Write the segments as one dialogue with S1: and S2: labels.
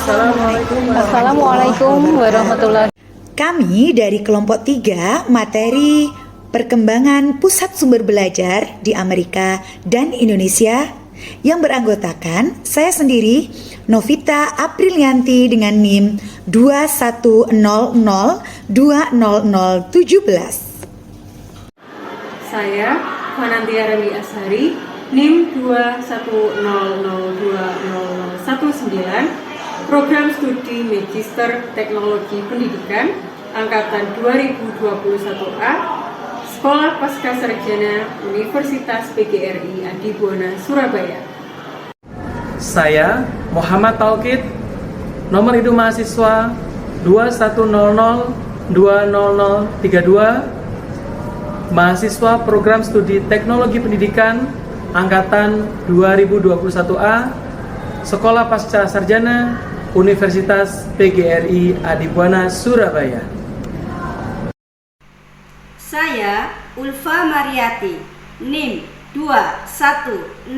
S1: Assalamualaikum warahmatullahi wabarakatuh.
S2: Kami dari kelompok 3 materi perkembangan pusat sumber belajar di Amerika dan Indonesia yang beranggotakan saya sendiri Novita Aprilianti dengan NIM 2100200017.
S3: Saya Fanantia Remi Ashari, NIM 2100200019, Program Studi Magister Teknologi Pendidikan Angkatan 2021A, Sekolah Pascasarjana Universitas PGRI Adibuana, Surabaya.
S4: Saya Muhammad Taukid, nomor induk mahasiswa 2100200032, mahasiswa Program Studi Teknologi Pendidikan Angkatan 2021A, Sekolah Pasca Sarjana Universitas PGRI Adibuana, Surabaya.
S5: Saya Ulfa Mariati, NIM 2100200036,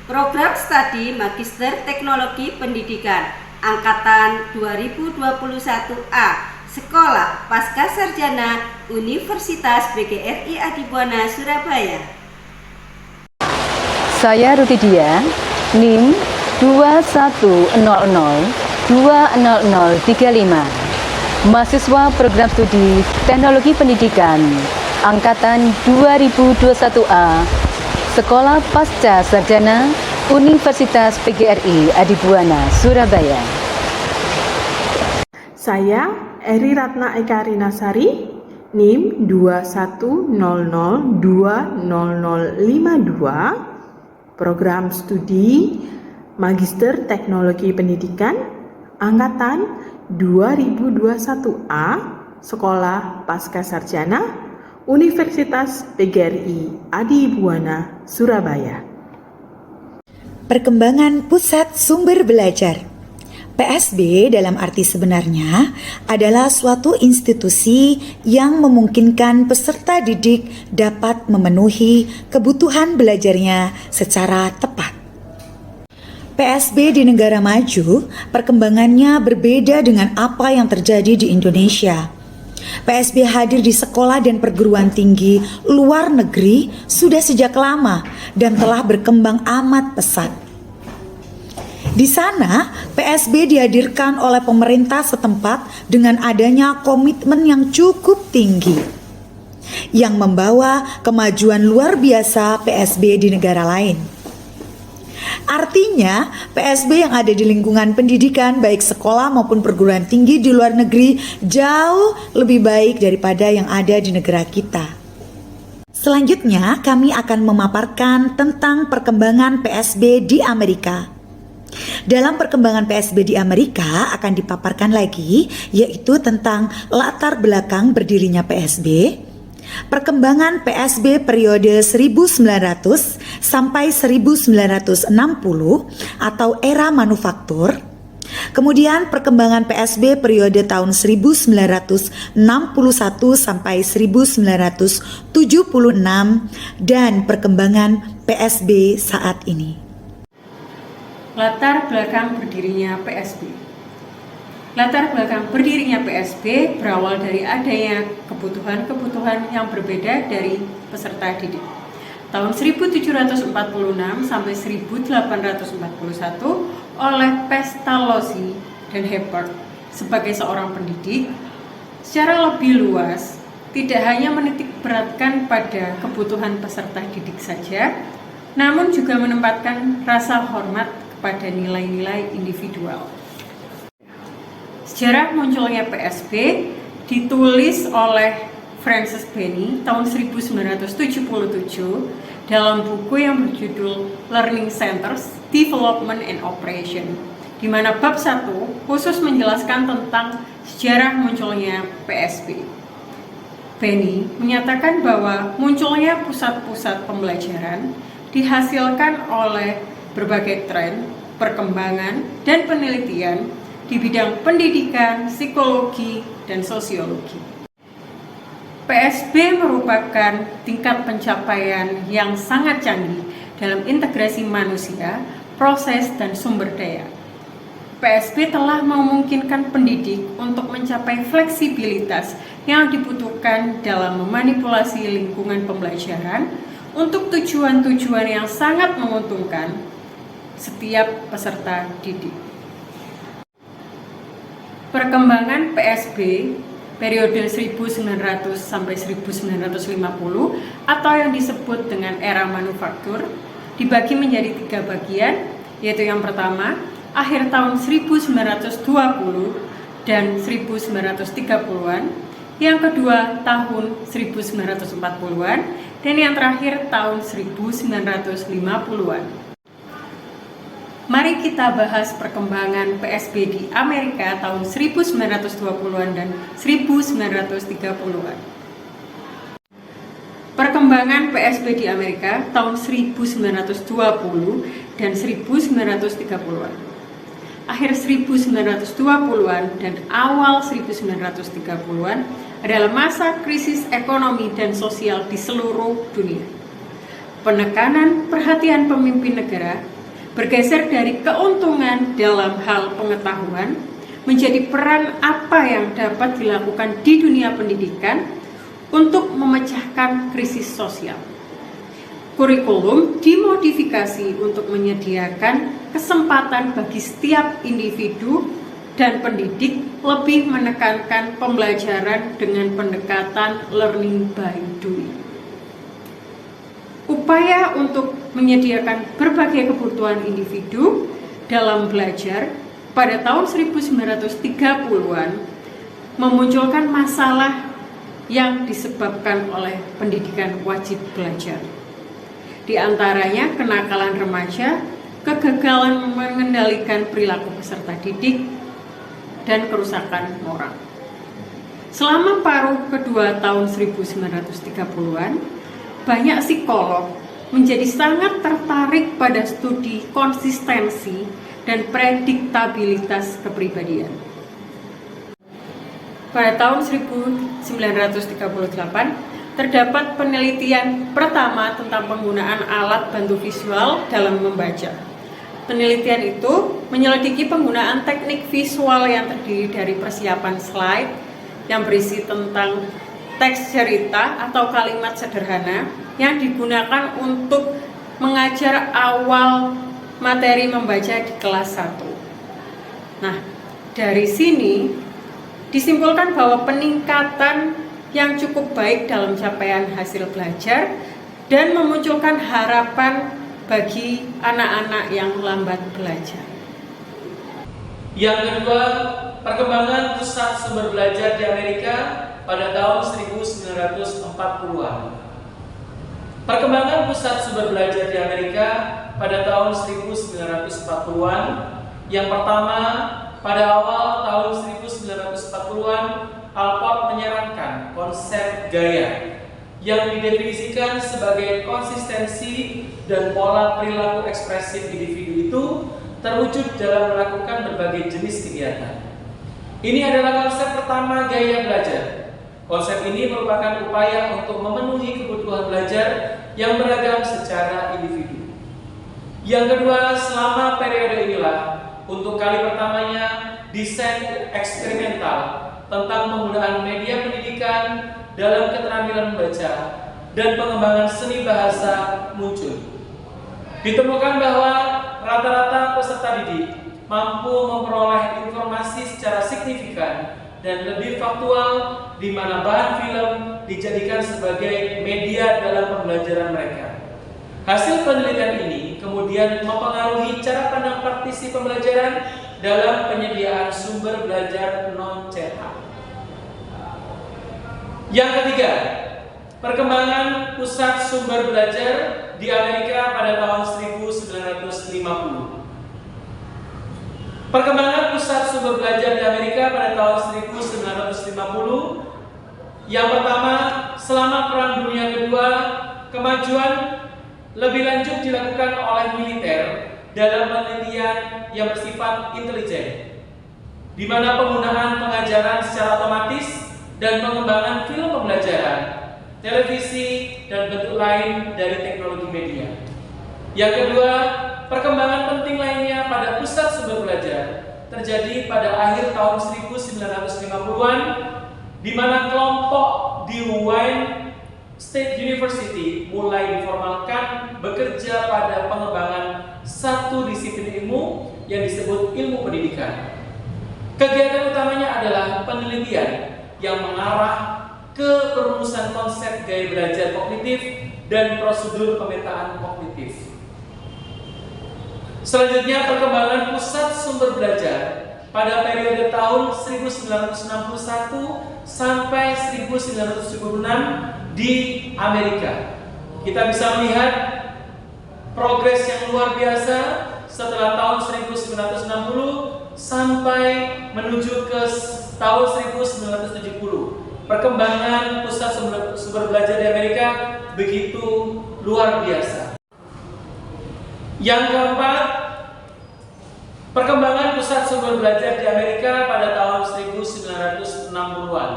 S5: Program Studi Magister Teknologi Pendidikan Angkatan 2021A, Sekolah Pascasarjana Universitas PGRI Adibuana, Surabaya.
S1: Saya Rutidia, NIM 2100200035, mahasiswa Program Studi Teknologi Pendidikan Angkatan 2021A, Sekolah Pasca Sarjana Universitas PGRI Adibuana, Surabaya.
S6: Saya Eri Ratna Eka Rinasari, NIM 2100200052, Program Studi Magister Teknologi Pendidikan Angkatan 2021A, Sekolah Pascasarjana Universitas PGRI Adibuana, Surabaya.
S2: Perkembangan pusat sumber belajar. PSB dalam arti sebenarnya adalah suatu institusi yang memungkinkan peserta didik dapat memenuhi kebutuhan belajarnya secara tepat. PSB di negara maju, perkembangannya berbeda dengan apa yang terjadi di Indonesia. PSB hadir di sekolah dan perguruan tinggi luar negeri sudah sejak lama dan telah berkembang amat pesat. Di sana, PSB dihadirkan oleh pemerintah setempat dengan adanya komitmen yang cukup tinggi yang membawa kemajuan luar biasa PSB di negara lain. Artinya, PSB yang ada di lingkungan pendidikan baik sekolah maupun perguruan tinggi di luar negeri jauh lebih baik daripada yang ada di negara kita. Selanjutnya, kami akan memaparkan tentang perkembangan PSB di Amerika. Dalam perkembangan PSB di Amerika akan dipaparkan lagi, yaitu tentang latar belakang berdirinya PSB, perkembangan PSB periode 1900 sampai 1960 atau era manufaktur, kemudian perkembangan PSB periode tahun 1961 sampai 1976 dan perkembangan PSB saat ini.
S3: Latar belakang berdirinya PSB. Latar belakang berdirinya PSB berawal dari adanya kebutuhan-kebutuhan yang berbeda dari peserta didik. Tahun 1746 sampai 1841 oleh Pestalozzi dan Hebert sebagai seorang pendidik secara lebih luas tidak hanya menitik beratkan pada kebutuhan peserta didik saja, namun juga menempatkan rasa hormat pada nilai-nilai individual. Sejarah munculnya PSB ditulis oleh Francis Benny tahun 1977 dalam buku yang berjudul Learning Centers, Development and Operation, di mana bab 1 khusus menjelaskan tentang sejarah munculnya PSB. Benny menyatakan bahwa munculnya pusat-pusat pembelajaran dihasilkan oleh berbagai tren, perkembangan, dan penelitian di bidang pendidikan, psikologi, dan sosiologi. PSB merupakan tingkat pencapaian yang sangat canggih dalam integrasi manusia proses, dan sumber daya. PSB telah memungkinkan pendidik untuk mencapai fleksibilitas yang dibutuhkan dalam memanipulasi lingkungan pembelajaran untuk tujuan-tujuan yang sangat menguntungkan setiap peserta didik. Perkembangan PSB periode 1900 sampai 1950 atau yang disebut dengan era manufaktur dibagi menjadi 3 bagian, yaitu yang pertama akhir tahun 1920 dan 1930-an, yang kedua tahun 1940-an, dan yang terakhir tahun 1950-an. Mari kita bahas perkembangan PSB di Amerika tahun 1920-an dan 1930-an. Perkembangan PSB di Amerika tahun 1920 dan 1930-an. Akhir 1920-an dan awal 1930-an adalah masa krisis ekonomi dan sosial di seluruh dunia. Penekanan perhatian pemimpin negara bergeser dari keuntungan dalam hal pengetahuan menjadi peran apa yang dapat dilakukan di dunia pendidikan untuk memecahkan krisis sosial. Kurikulum dimodifikasi untuk menyediakan kesempatan bagi setiap individu dan pendidik lebih menekankan pembelajaran dengan pendekatan learning by doing. Upaya untuk menyediakan berbagai kebutuhan individu dalam belajar pada tahun 1930-an memunculkan masalah yang disebabkan oleh pendidikan wajib belajar. Di antaranya kenakalan remaja, kegagalan mengendalikan perilaku peserta didik, dan kerusakan moral. Selama paruh kedua tahun 1930-an, banyak psikolog menjadi sangat tertarik pada studi konsistensi dan prediktabilitas kepribadian. Pada tahun 1938, terdapat penelitian pertama tentang penggunaan alat bantu visual dalam membaca. Penelitian itu menyelidiki penggunaan teknik visual yang terdiri dari persiapan slide yang berisi tentang teks cerita atau kalimat sederhana yang digunakan untuk mengajar awal materi membaca di kelas 1. Nah, dari sini disimpulkan bahwa peningkatan yang cukup baik dalam capaian hasil belajar dan memunculkan harapan bagi anak-anak yang lambat belajar.
S4: Yang kedua, perkembangan pusat sumber belajar di Amerika pada tahun 1940-an. Perkembangan pusat sumber belajar di Amerika pada tahun 1940-an. Yang pertama, pada awal tahun 1940-an, Alport menyarankan konsep gaya yang didefinisikan sebagai konsistensi dan pola perilaku ekspresif individu itu terwujud dalam melakukan berbagai jenis kegiatan. Ini adalah konsep pertama gaya belajar. Konsep ini merupakan upaya untuk memenuhi kebutuhan belajar yang beragam secara individu. Yang kedua, selama periode inilah untuk kali pertamanya desain eksperimental tentang penggunaan media pendidikan dalam keterampilan membaca dan pengembangan seni bahasa muncul. Ditemukan bahwa rata-rata peserta didik mampu memperoleh informasi secara signifikan dan lebih faktual, di mana bahan film dijadikan sebagai media dalam pembelajaran mereka. Hasil penelitian ini kemudian mempengaruhi cara pandang praktisi pembelajaran dalam penyediaan sumber belajar non-cetak. Yang ketiga, perkembangan pusat sumber belajar di Amerika pada tahun 1950. Perkembangan pusat sumber belajar di Amerika pada tahun 1950. Yang pertama, selama Perang Dunia Kedua, kemajuan lebih lanjut dilakukan oleh militer dalam penelitian yang bersifat intelijen, di mana penggunaan pengajaran secara otomatis dan pengembangan film pembelajaran, televisi, dan bentuk lain dari teknologi media. Yang kedua, perkembangan penting pada pusat sumber belajar terjadi pada akhir tahun 1950-an, di mana kelompok di Wayne State University mulai diformalkan bekerja pada pengembangan satu disiplin ilmu yang disebut ilmu pendidikan. Kegiatan utamanya adalah penelitian yang mengarah ke perumusan konsep gaya belajar kognitif dan prosedur pemetaan kognitif. Selanjutnya, perkembangan pusat sumber belajar pada periode tahun 1961 sampai 1976 di Amerika. Kita bisa melihat progres yang luar biasa setelah tahun 1960 sampai menuju ke tahun 1970. Perkembangan pusat sumber belajar di Amerika begitu luar biasa. Yang keempat, perkembangan pusat sumber belajar di Amerika pada tahun 1960-an.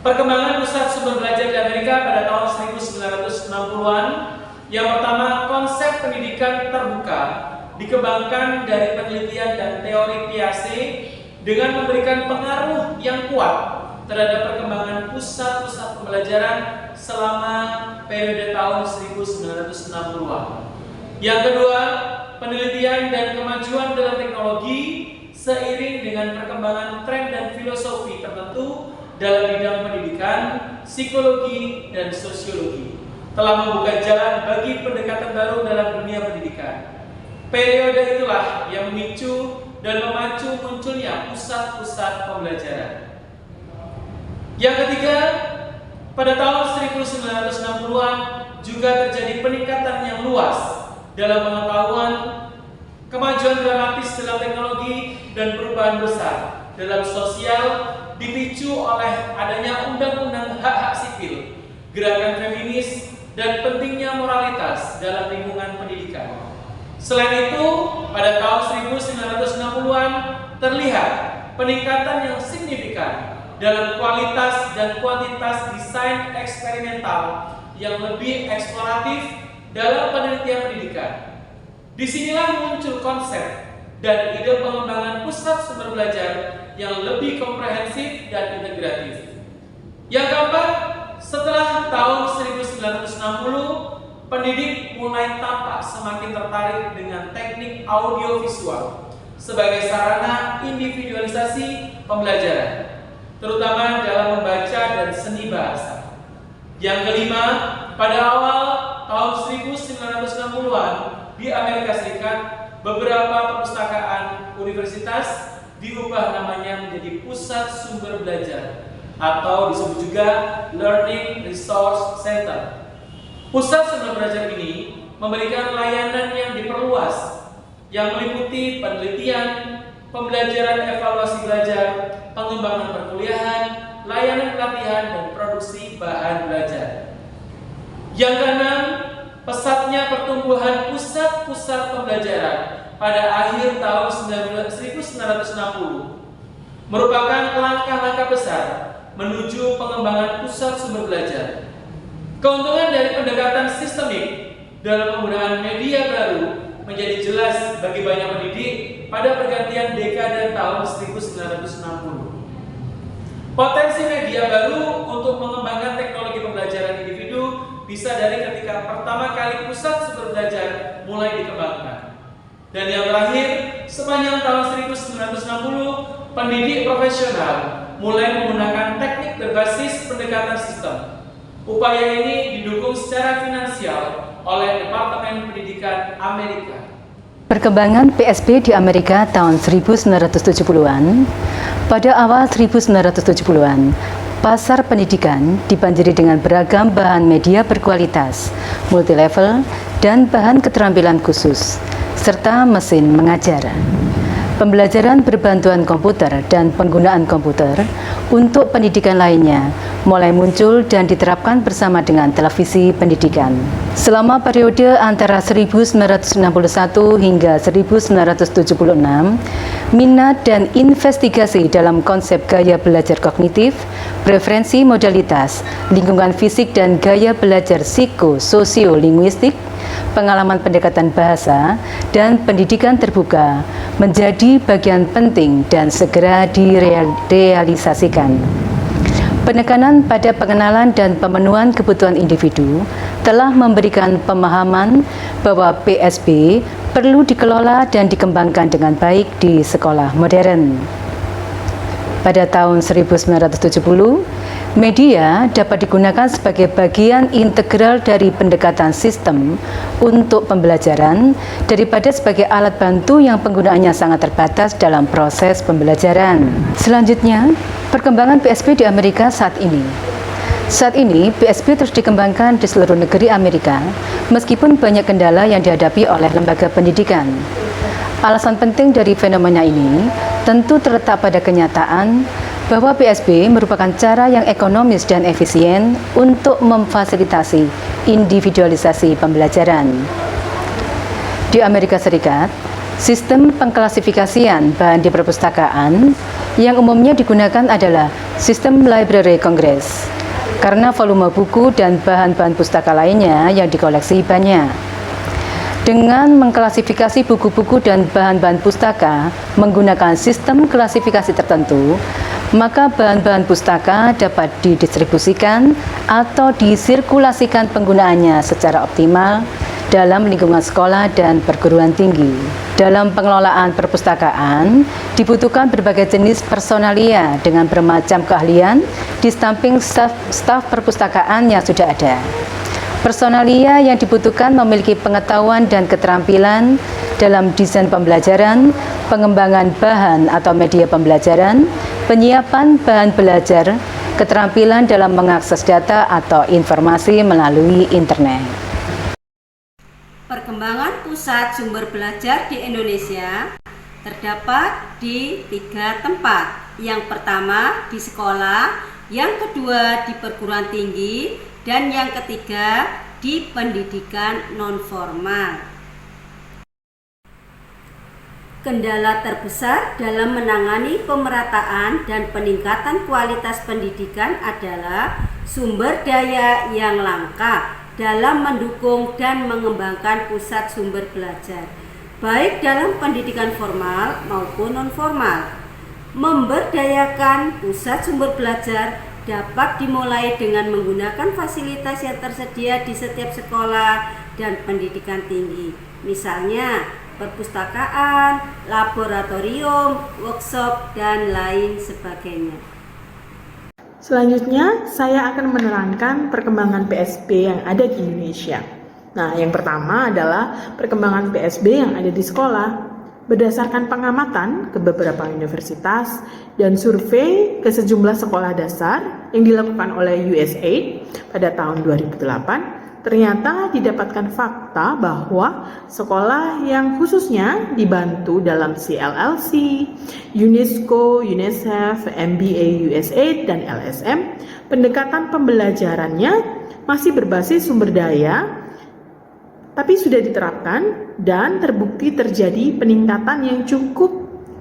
S4: Perkembangan pusat sumber belajar di Amerika pada tahun 1960-an. Yang pertama, konsep pendidikan terbuka dikembangkan dari penelitian dan teori Piaget dengan memberikan pengaruh yang kuat terhadap perkembangan pusat-pusat pembelajaran selama periode tahun 1960-an. Yang kedua, penelitian dan kemajuan dalam teknologi seiring dengan perkembangan tren dan filosofi tertentu dalam bidang pendidikan, psikologi, dan sosiologi telah membuka jalan bagi pendekatan baru dalam dunia pendidikan. Periode itulah yang memicu dan memacu munculnya pusat-pusat pembelajaran. Yang ketiga, pada tahun 1960-an juga terjadi peningkatan yang luas dalam pengetahuan, kemajuan dramatis dalam teknologi, dan perubahan besar dalam sosial dipicu oleh adanya undang-undang hak-hak sipil, gerakan feminis, dan pentingnya moralitas dalam lingkungan pendidikan. Selain itu, pada tahun 1960-an terlihat peningkatan yang signifikan dalam kualitas dan kuantitas desain eksperimental yang lebih eksploratif dalam penelitian pendidikan. Disinilah muncul konsep dan ide pengembangan pusat sumber belajar yang lebih komprehensif dan integratif. Yang keempat, setelah tahun 1960, pendidik mulai tampak semakin tertarik dengan teknik audiovisual sebagai sarana individualisasi pembelajaran, terutama dalam membaca dan seni bahasa. Yang kelima, pada awal tahun 1960-an di Amerika Serikat, beberapa perpustakaan universitas diubah namanya menjadi pusat sumber belajar atau disebut juga Learning Resource Center. Pusat sumber belajar ini memberikan layanan yang diperluas yang meliputi penelitian, pembelajaran evaluasi belajar, pengembangan perkuliahan, layanan pelatihan, dan produksi bahan belajar. Yang keenam, pesatnya pertumbuhan pusat-pusat pembelajaran pada akhir tahun 1960 merupakan langkah-langkah besar menuju pengembangan pusat sumber belajar. Keuntungan dari pendekatan sistemik dalam penggunaan media baru menjadi jelas bagi banyak pendidik pada pergantian dekade tahun 1960. Potensi media baru untuk mengembangkan teknologi pembelajaran individu bisa dari ketika pertama kali pusat sumber belajar mulai dikembangkan. Dan yang terakhir, sepanjang tahun 1960, pendidik profesional mulai menggunakan teknik berbasis pendekatan sistem. Upaya ini didukung secara finansial oleh Departemen Pendidikan Amerika.
S1: Perkembangan PSB di Amerika tahun 1970-an. Pada awal 1970-an, pasar pendidikan dibanjiri dengan beragam bahan media berkualitas, multilevel, dan bahan keterampilan khusus, serta mesin mengajar. Pembelajaran berbantuan komputer dan penggunaan komputer untuk pendidikan lainnya mulai muncul dan diterapkan bersama dengan televisi pendidikan. Selama periode antara 1961 hingga 1976, minat dan investigasi dalam konsep gaya belajar kognitif preferensi modalitas, lingkungan fisik dan gaya belajar psikososio-linguistik, pengalaman pendekatan bahasa, dan pendidikan terbuka menjadi bagian penting dan segera direalisasikan. Penekanan pada pengenalan dan pemenuhan kebutuhan individu telah memberikan pemahaman bahwa PSB perlu dikelola dan dikembangkan dengan baik di sekolah modern. Pada tahun 1970, media dapat digunakan sebagai bagian integral dari pendekatan sistem untuk pembelajaran daripada sebagai alat bantu yang penggunaannya sangat terbatas dalam proses pembelajaran. Selanjutnya, perkembangan PSB di Amerika saat ini. Saat ini, PSB terus dikembangkan di seluruh negeri Amerika, meskipun banyak kendala yang dihadapi oleh lembaga pendidikan. Alasan penting dari fenomena ini tentu terletak pada kenyataan bahwa PSB merupakan cara yang ekonomis dan efisien untuk memfasilitasi individualisasi pembelajaran. Di Amerika Serikat, sistem pengklasifikasian bahan di perpustakaan yang umumnya digunakan adalah sistem Library Congress, karena volume buku dan bahan-bahan pustaka lainnya yang dikoleksi banyak. Dengan mengklasifikasi buku-buku dan bahan-bahan pustaka menggunakan sistem klasifikasi tertentu, maka bahan-bahan pustaka dapat didistribusikan atau disirkulasikan penggunaannya secara optimal dalam lingkungan sekolah dan perguruan tinggi. Dalam pengelolaan perpustakaan, dibutuhkan berbagai jenis personalia dengan bermacam keahlian di samping staf perpustakaan yang sudah ada. Personalia yang dibutuhkan memiliki pengetahuan dan keterampilan dalam desain pembelajaran, pengembangan bahan atau media pembelajaran, penyiapan bahan belajar, keterampilan dalam mengakses data atau informasi melalui internet.
S5: Perkembangan pusat sumber belajar di Indonesia terdapat di 3 tempat. Yang pertama di sekolah, yang kedua di perguruan tinggi, dan yang ketiga di pendidikan non-formal. Kendala terbesar dalam menangani pemerataan dan peningkatan kualitas pendidikan adalah sumber daya yang langka dalam mendukung dan mengembangkan pusat sumber belajar, baik dalam pendidikan formal maupun non-formal. Memberdayakan pusat sumber belajar dapat dimulai dengan menggunakan fasilitas yang tersedia di setiap sekolah dan pendidikan tinggi, misalnya perpustakaan, laboratorium, workshop, dan lain sebagainya.
S6: Selanjutnya, saya akan menerangkan perkembangan PSB yang ada di Indonesia. Nah, yang pertama adalah perkembangan PSB yang ada di sekolah. Berdasarkan pengamatan ke beberapa universitas dan survei ke sejumlah sekolah dasar yang dilakukan oleh USAID pada tahun 2008, ternyata didapatkan fakta bahwa sekolah yang khususnya dibantu dalam CLLC, UNESCO, UNICEF, MBA USAID, dan LSM, pendekatan pembelajarannya masih berbasis sumber daya, tapi sudah diterapkan dan terbukti terjadi peningkatan yang cukup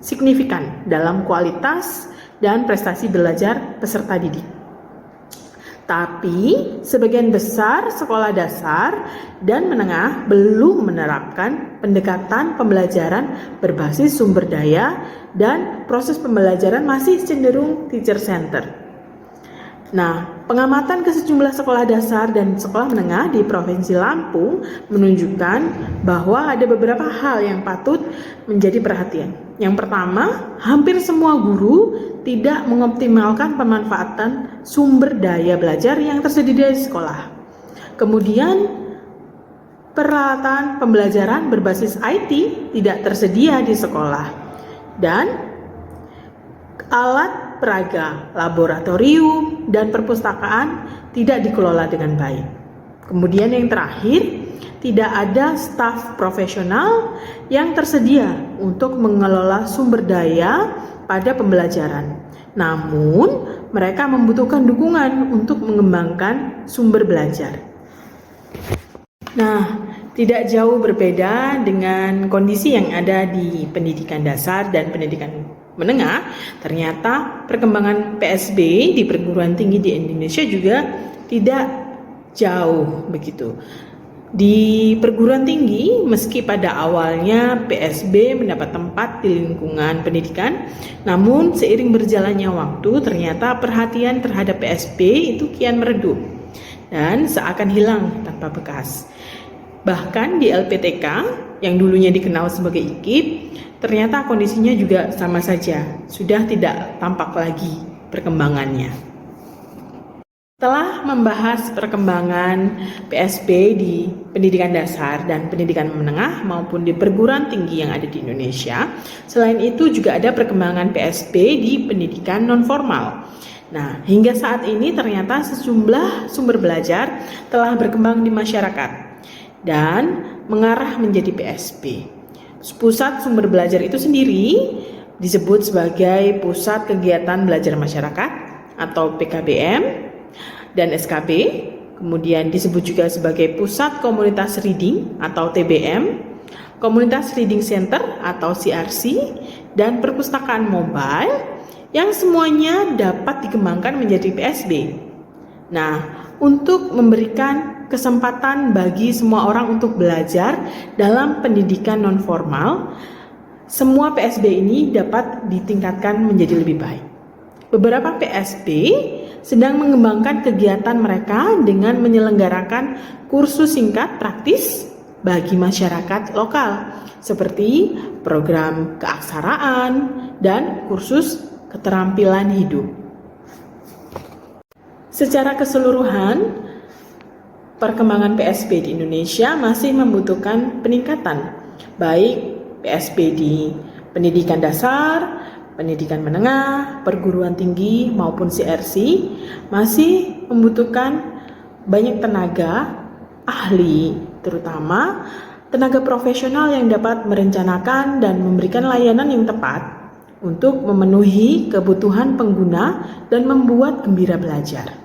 S6: signifikan dalam kualitas dan prestasi belajar peserta didik. Tapi sebagian besar sekolah dasar dan menengah belum menerapkan pendekatan pembelajaran berbasis sumber daya dan proses pembelajaran masih cenderung teacher center. Nah, pengamatan ke sejumlah sekolah dasar dan sekolah menengah di Provinsi Lampung menunjukkan bahwa ada beberapa hal yang patut menjadi perhatian. Yang pertama, hampir semua guru tidak mengoptimalkan pemanfaatan sumber daya belajar yang tersedia di sekolah. Kemudian, peralatan pembelajaran berbasis IT tidak tersedia di sekolah. Dan alat peraga, laboratorium, dan perpustakaan tidak dikelola dengan baik. Kemudian yang terakhir, tidak ada staf profesional yang tersedia untuk mengelola sumber daya pada pembelajaran. Namun, mereka membutuhkan dukungan untuk mengembangkan sumber belajar. Nah, tidak jauh berbeda dengan kondisi yang ada di pendidikan dasar dan pendidikan menengah, ternyata perkembangan PSB di perguruan tinggi di Indonesia juga tidak jauh begitu. Di perguruan tinggi, meski pada awalnya PSB mendapat tempat di lingkungan pendidikan, namun seiring berjalannya waktu ternyata perhatian terhadap PSB itu kian meredup dan seakan hilang tanpa bekas. Bahkan di LPTK yang dulunya dikenal sebagai IKIP, ternyata kondisinya juga sama saja, sudah tidak tampak lagi perkembangannya. Setelah membahas perkembangan PSB di pendidikan dasar dan pendidikan menengah maupun di perguruan tinggi yang ada di Indonesia, selain itu juga ada perkembangan PSB di pendidikan non-formal. Nah, hingga saat ini ternyata sejumlah sumber belajar telah berkembang di masyarakat dan mengarah menjadi PSB. Pusat sumber belajar itu sendiri disebut sebagai Pusat Kegiatan Belajar Masyarakat atau PKBM dan SKB, kemudian disebut juga sebagai Pusat Komunitas Reading atau TBM, Komunitas Reading Center atau CRC, dan perpustakaan mobile yang semuanya dapat dikembangkan menjadi PSB. Nah, untuk memberikan kesempatan bagi semua orang untuk belajar dalam pendidikan non-formal, semua PSB ini dapat ditingkatkan menjadi lebih baik. Beberapa PSB sedang mengembangkan kegiatan mereka dengan menyelenggarakan kursus singkat praktis bagi masyarakat lokal, seperti program keaksaraan dan kursus keterampilan hidup. Secara keseluruhan, perkembangan PSB di Indonesia masih membutuhkan peningkatan, baik PSB di pendidikan dasar, pendidikan menengah, perguruan tinggi maupun CRC masih membutuhkan banyak tenaga ahli, terutama tenaga profesional yang dapat merencanakan dan memberikan layanan yang tepat untuk memenuhi kebutuhan pengguna dan membuat gembira belajar.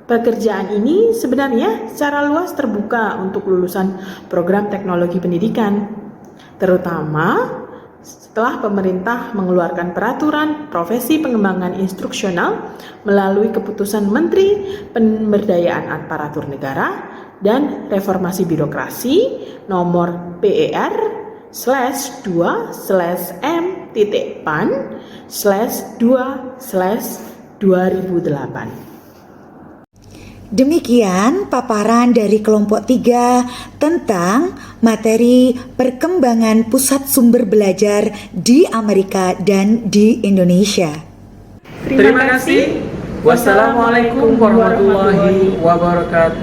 S6: Pekerjaan ini sebenarnya secara luas terbuka untuk lulusan program teknologi pendidikan, terutama setelah pemerintah mengeluarkan peraturan profesi pengembangan instruksional melalui keputusan Menteri Pemberdayaan Aparatur Negara dan Reformasi Birokrasi nomor PER/2/M.PAN/2/2008.
S2: Demikian paparan dari kelompok 3 tentang materi perkembangan pusat sumber belajar di Amerika dan di Indonesia.
S4: Terima kasih. Wassalamualaikum warahmatullahi wabarakatuh.